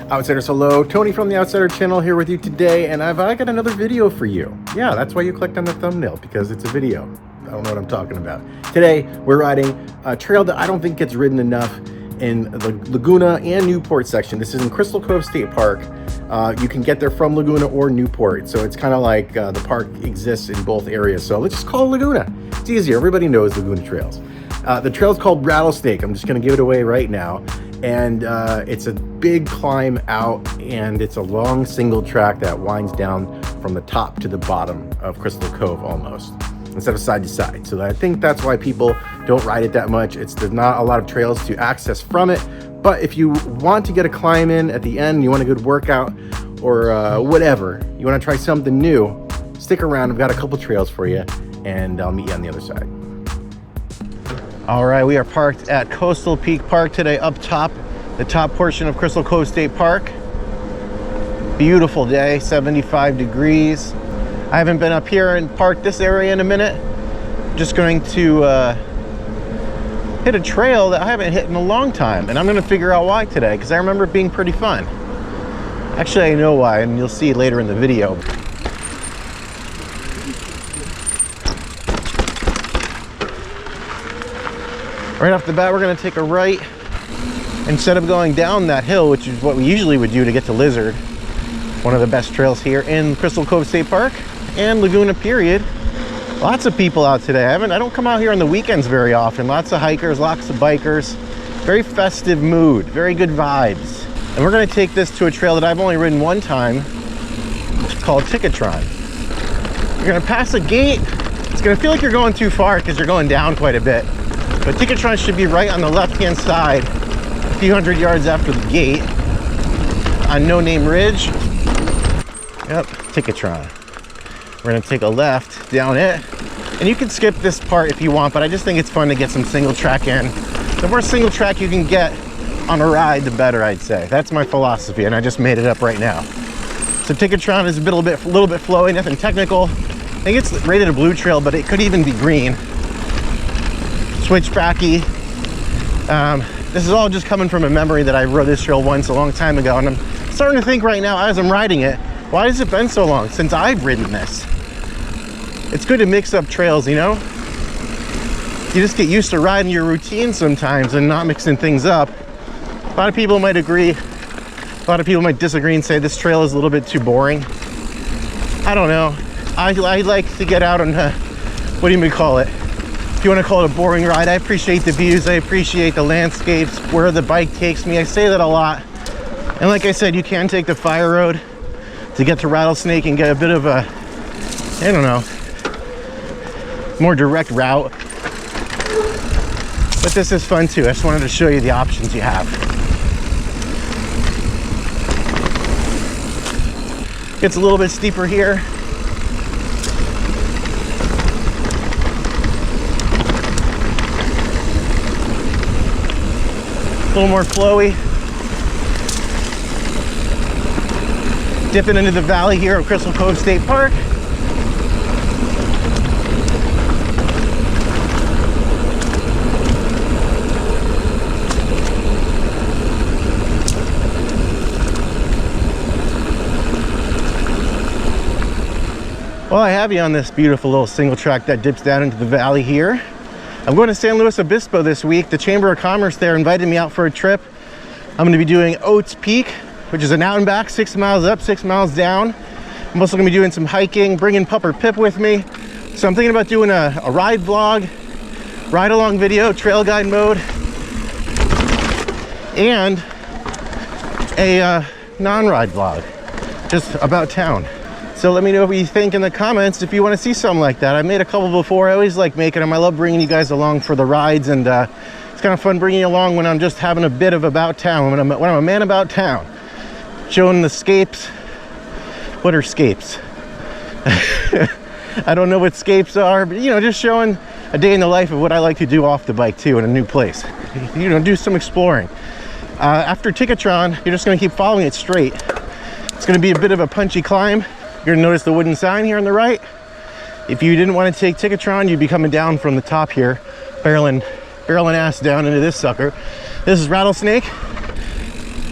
Outsiders, hello. Tony from the Outsider channel here with you today, and I got another video for you. Yeah, that's why you clicked on the thumbnail, because it's a video. I don't know what I'm talking about. Today, we're riding a trail that I don't think gets ridden enough in the Laguna and Newport section. This is in Crystal Cove State Park. You can get there from Laguna or Newport, so it's kind of like the park exists in both areas. So let's just call it Laguna. It's easier. Everybody knows Laguna trails. The trail's called Rattlesnake. I'm just going to give it away right now. And it's a big climb out, and it's a long single track that winds down from the top to the bottom of Crystal Cove almost, instead of side to side. So I think that's why people don't ride it that much. There's not a lot of trails to access from it, but if you want to get a climb in at the end, you want a good workout or whatever, you want to try something new, stick around. I've got a couple trails for you, and I'll meet you on the other side. All right, we are parked at Coastal Peak Park today, up top, the top portion of Crystal Cove State Park. Beautiful day, 75 degrees. I haven't been up here and parked this area in a minute. Just going to hit a trail that I haven't hit in a long time, and I'm gonna figure out why today, because I remember it being pretty fun. Actually, I know why, and you'll see later in the video. Right off the bat, we're gonna take a right instead of going down that hill, which is what we usually would do to get to Lizard, one of the best trails here in Crystal Cove State Park and Laguna period. Lots of people out today. I don't come out here on the weekends very often. Lots of hikers, lots of bikers. Very festive mood, very good vibes. And we're gonna take this to a trail that I've only ridden one time. It's called Ticketron. You're gonna pass a gate. It's gonna feel like you're going too far because you're going down quite a bit. But Ticketron should be right on the left-hand side, a few hundred yards after the gate, on No Name Ridge. Yep, Ticketron. We're gonna take a left down it, and you can skip this part if you want, but I just think it's fun to get some single track in. The more single track you can get on a ride, the better, I'd say. That's my philosophy, and I just made it up right now. So Ticketron is a little bit flowy, nothing technical. I think it's rated a blue trail, but it could even be green. Switchbacky. This is all just coming from a memory that I rode this trail once a long time ago, and I'm starting to think right now as I'm riding it, why has it been so long since I've ridden this? It's good to mix up trails, you know? You just get used to riding your routine sometimes and not mixing things up. A lot of people might agree, a lot of people might disagree and say this trail is a little bit too boring. I don't know. I like to get out on, what do you call it? If you want to call it a boring ride, I appreciate the views, I appreciate the landscapes, where the bike takes me. I say that a lot. And like I said, you can take the fire road to get to Rattlesnake and get a bit of a, I don't know, more direct route. But this is fun too. I just wanted to show you the options you have. Gets a little bit steeper here. A little more flowy. Dipping into the valley here of Crystal Cove State Park. Well, I have you on this beautiful little single track that dips down into the valley here. I'm going to San Luis Obispo this week. The Chamber of Commerce there invited me out for a trip. I'm going to be doing Oats Peak, which is an out and back, 6 miles up, 6 miles down. I'm also going to be doing some hiking, bringing Pup or Pip with me. So I'm thinking about doing a ride vlog, ride along video, trail guide mode, and a non-ride vlog, just about town. So let me know what you think in the comments if you want to see something like that. I made a couple before. I always like making them. I love bringing you guys along for the rides, and it's kind of fun bringing you along when I'm just having a bit of about town, when I'm a man about town, showing the scapes. What are scapes? I don't know what scapes are, but you know, just showing a day in the life of what I like to do off the bike too, in a new place. You know, do some exploring. After Ticketron, you're just going to keep following it straight. It's going to be a bit of a punchy climb. You're gonna notice the wooden sign here on the right. If you didn't want to take Ticketron, you'd be coming down from the top here, barreling ass down into this sucker. This is Rattlesnake,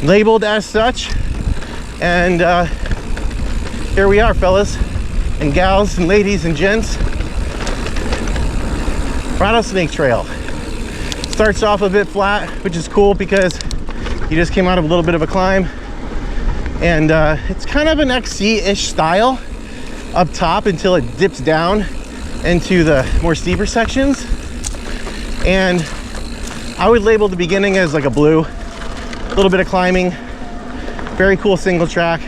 labeled as such. And here we are, fellas and gals and ladies and gents. Rattlesnake Trail. Starts off a bit flat, which is cool because you just came out of a little bit of a climb. And it's kind of an XC-ish style up top until it dips down into the more steeper sections. And I would label the beginning as like a blue, a little bit of climbing, very cool single track.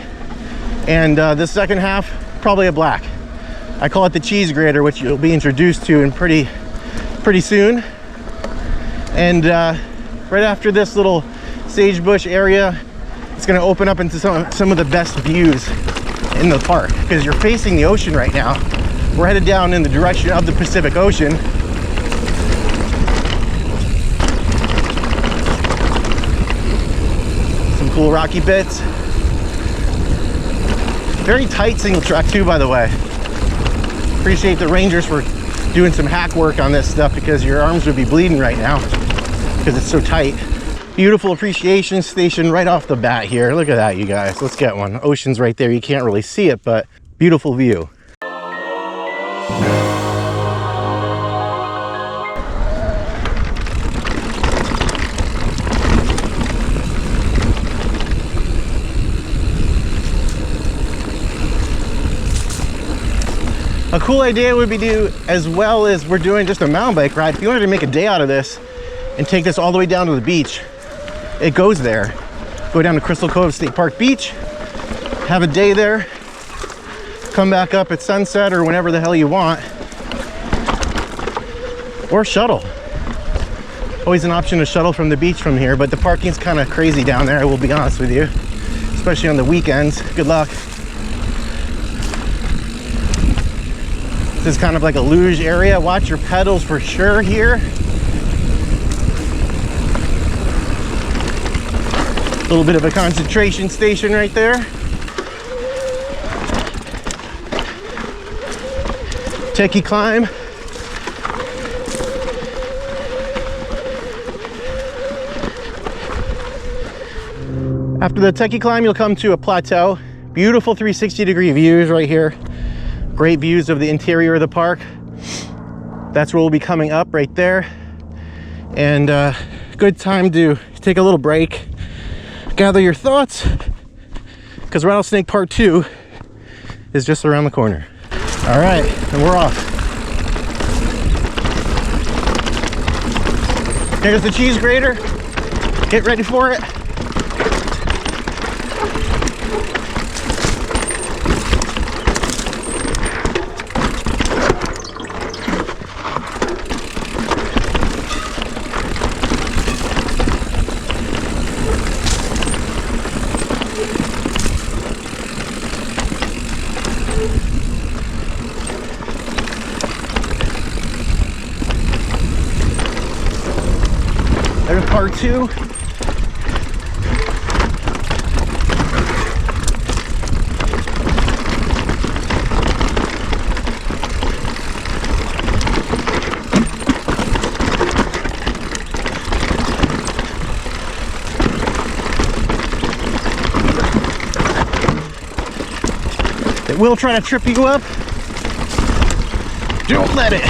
And the second half, probably a black. I call it the cheese grater, which you'll be introduced to in pretty soon. And right after this little sagebush area, it's going to open up into some of the best views in the park, because you're facing the ocean right now. We're headed down in the direction of the Pacific Ocean. Some cool rocky bits. Very tight single track too, by the way. Appreciate the rangers for doing some hack work on this stuff, because your arms would be bleeding right now because it's so tight. Beautiful appreciation station right off the bat here. Look at that, you guys. Let's get one. Ocean's right there. You can't really see it, but beautiful view. A cool idea would be to, as well as we're doing just a mountain bike ride, if you wanted to make a day out of this and take this all the way down to the beach, it goes there. Go down to Crystal Cove State Park Beach, have a day there, come back up at sunset or whenever the hell you want, or shuttle. Always an option to shuttle from the beach from here, but the parking's kind of crazy down there, I will be honest with you, especially on the weekends. Good luck. This is kind of like a luge area. Watch your pedals for sure here. A little bit of a concentration station right there. Techie climb. After the techie climb, you'll come to a plateau. Beautiful 360-degree views right here. Great views of the interior of the park. That's where we'll be coming up right there. And good time to take a little break, gather your thoughts, because Rattlesnake Part 2 is just around the corner. All right, and we're off. Here's the cheese grater. Get ready for it. There's part 2. It will try to trip you up. Don't let it.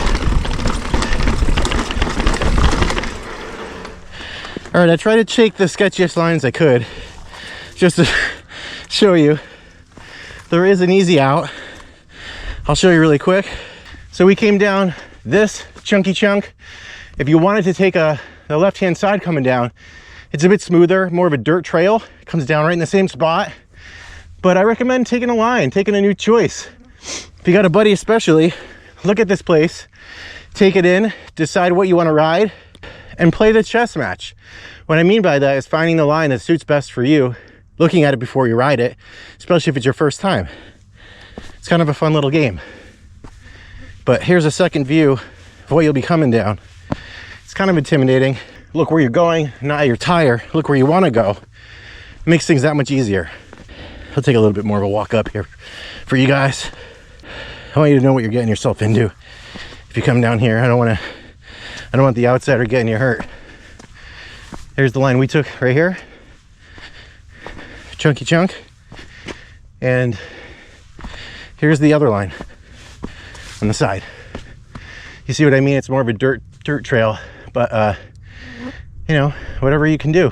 All right, I tried to take the sketchiest lines I could just to show you there is an easy out. I'll show you really quick. So we came down this chunky chunk. If you wanted to take the left-hand side coming down, it's a bit smoother, more of a dirt trail. It comes down right in the same spot. But I recommend taking a line, taking a new choice. If you got a buddy especially, look at this place, take it in, decide what you want to ride, and play the chess match. What I mean by that is finding the line that suits best for you, looking at it before you ride it, especially if it's your first time. It's kind of a fun little game. But here's a second view of what you'll be coming down. It's kind of intimidating. Look where you're going, not your tire. Look where you want to go. It makes things that much easier. I'll take a little bit more of a walk up here for you guys. I want you to know what you're getting yourself into. If you come down here, I don't want the outsider getting you hurt. There's the line we took right here. Chunky chunk. And here's the other line on the side. You see what I mean? It's more of a dirt trail, but you know, whatever you can do.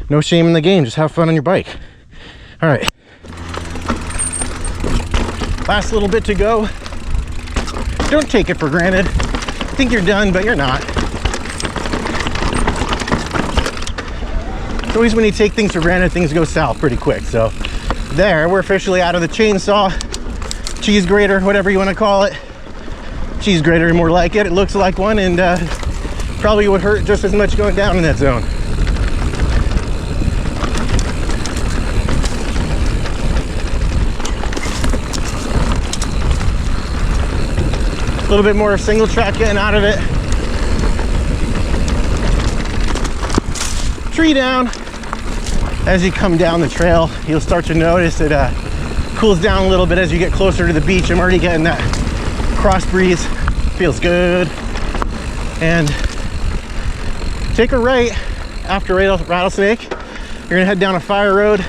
No shame in the game, just have fun on your bike. All right. Last little bit to go. Don't take it for granted. Think you're done, but you're not. It's always when you take things for granted, things go south pretty quick. So there, we're officially out of the chainsaw, cheese grater, whatever you want to call it. Cheese grater, more like it. It looks like one, and probably would hurt just as much going down in that zone. A little bit more single track getting out of it. Tree down. As you come down the trail, you'll start to notice it cools down a little bit as you get closer to the beach. I'm already getting that cross breeze. Feels good. And take a right after Rattlesnake. You're gonna head down a fire road.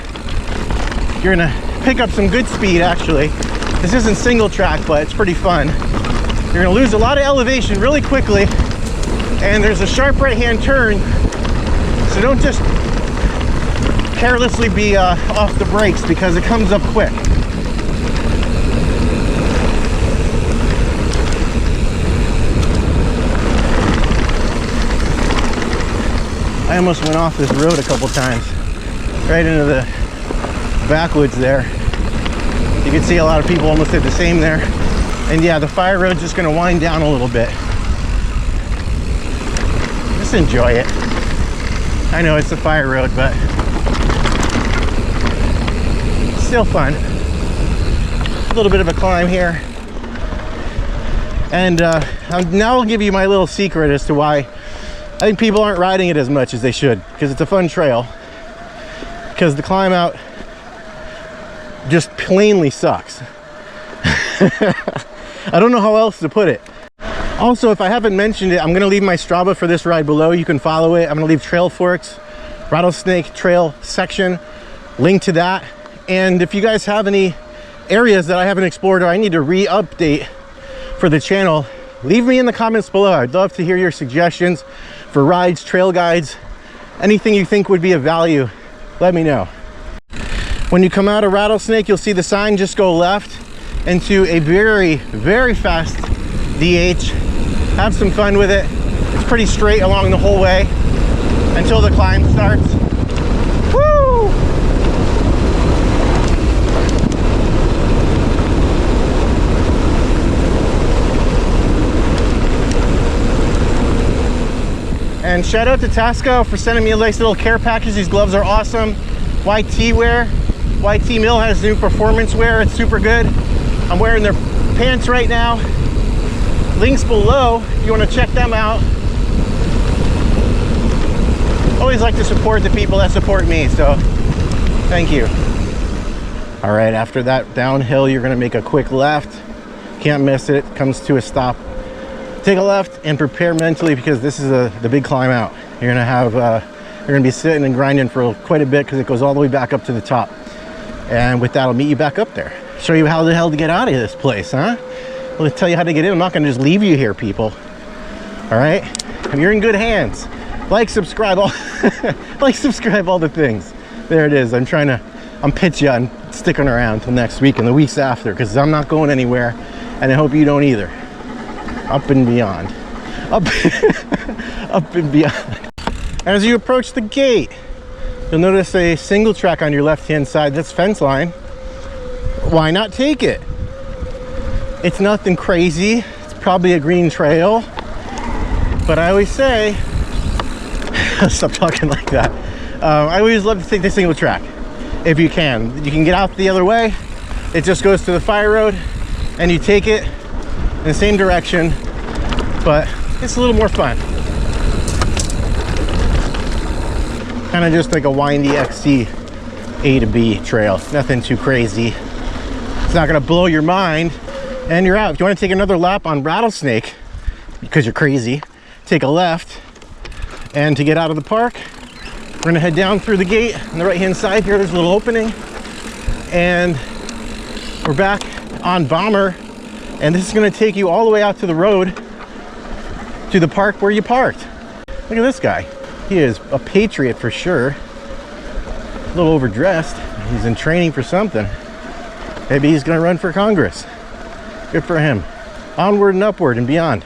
You're gonna pick up some good speed, actually. This isn't single track, but it's pretty fun. You're gonna lose a lot of elevation really quickly, and there's a sharp right-hand turn, so don't just carelessly be off the brakes because it comes up quick. I almost went off this road a couple times, right into the backwoods there. You can see a lot of people almost did the same there. And yeah, the fire road's just gonna wind down a little bit. Just enjoy it. I know it's a fire road, but still fun. A little bit of a climb here. And now I'll give you my little secret as to why I think people aren't riding it as much as they should, because it's a fun trail. Because the climb out just plainly sucks. I don't know how else to put it. Also, if I haven't mentioned it, I'm gonna leave my Strava for this ride below. You can follow it. I'm gonna leave Trail Forks, Rattlesnake Trail section, link to that. And if you guys have any areas that I haven't explored or I need to re-update for the channel, leave me in the comments below. I'd love to hear your suggestions for rides, trail guides, anything you think would be of value, let me know. When you come out of Rattlesnake, you'll see the sign, just go left into a very, very fast DH. Have some fun with it. It's pretty straight along the whole way until the climb starts. Woo! And shout out to Tasco for sending me a nice little care package. These gloves are awesome. YT wear. YT Mill has new performance wear. It's super good. I'm wearing their pants right now. Links below if you want to check them out. Always like to support the people that support me, so thank you. All right, after that downhill, you're going to make a quick left. Can't miss it. Comes to a stop. Take a left and prepare mentally, because this is the big climb out. You're gonna have you're gonna be sitting and grinding for quite a bit, because it goes all the way back up to the top. And with that, I'll meet you back up there. Show you how the hell to get out of this place, huh? I'll tell you how to get in. I'm not gonna just leave you here, people. All right, you're in good hands. Like, subscribe, all like, subscribe, all the things. There it is. I'm pitch you on sticking around till next week and the weeks after, because I'm not going anywhere, and I hope you don't either. Up and beyond. Up, up and beyond. As you approach the gate, you'll notice a single track on your left-hand side. That's fence line. Why not take it? It's nothing crazy. It's probably a green trail. But I always say, stop talking like that. I always love to take the single track. If you can. You can get out the other way. It just goes to the fire road, and you take it in the same direction, but it's a little more fun. Kind of just like a windy XC A to B trail. Nothing too crazy. It's not gonna blow your mind, and you're out. If you want to take another lap on Rattlesnake, because you're crazy, take a left. And to get out of the park, we're gonna head down through the gate on the right hand side here. There's a little opening. And we're back on Bomber, and this is going to take you all the way out to the road to the park where you parked. Look at this guy. He is a patriot for sure. A little overdressed. He's in training for something. Maybe he's going to run for Congress. Good for him. Onward and upward and beyond.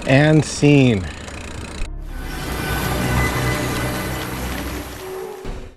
And scene.